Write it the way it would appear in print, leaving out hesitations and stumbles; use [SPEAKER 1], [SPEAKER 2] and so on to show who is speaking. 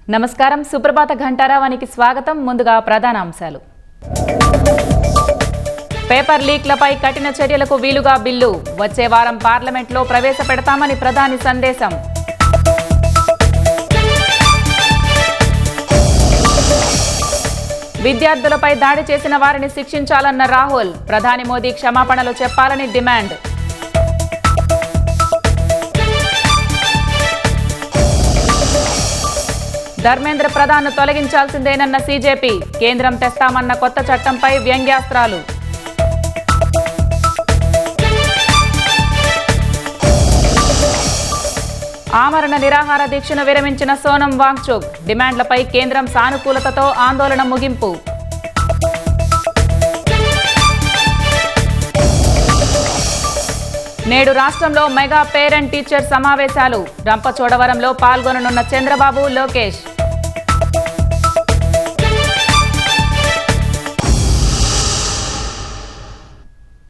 [SPEAKER 1] నమస్కారం సుప్రభాత ఘంటారావానికి స్వాగతం. ముందుగా ప్రధాన అంశాలు. పేపర్ లీక్లపై కఠిన చర్యలకు వీలుగా బిల్లు వచ్చే వారం పార్లమెంట్లో ప్రవేశపెడతామని ప్రధాని సందేశం. విద్యార్థులపై దాడి చేసిన వారిని శిక్షించాలన్న రాహుల్, ప్రధాని మోదీ క్షమాపణలు చెప్పాలని డిమాండ్. ధర్మేంద్ర ప్రధాన్ను తొలగించాల్సిందేనన్న సీజేపీ, కేంద్రం తెస్తామన్న కొత్త చట్టంపై వ్యంగ్యాస్త్రాలు. ఆమరణ నిరాహార దీక్షను విరమించిన సోనం వాంగ్చుక్, డిమాండ్లపై కేంద్రం సానుకూలతతో ఆందోళన ముగింపు. నేడు రాష్ట్రంలో మెగా పేరెంట్ టీచర్ సమావేశాలు, రంపచోడవరంలో పాల్గొననున్న చంద్రబాబు, లోకేష్.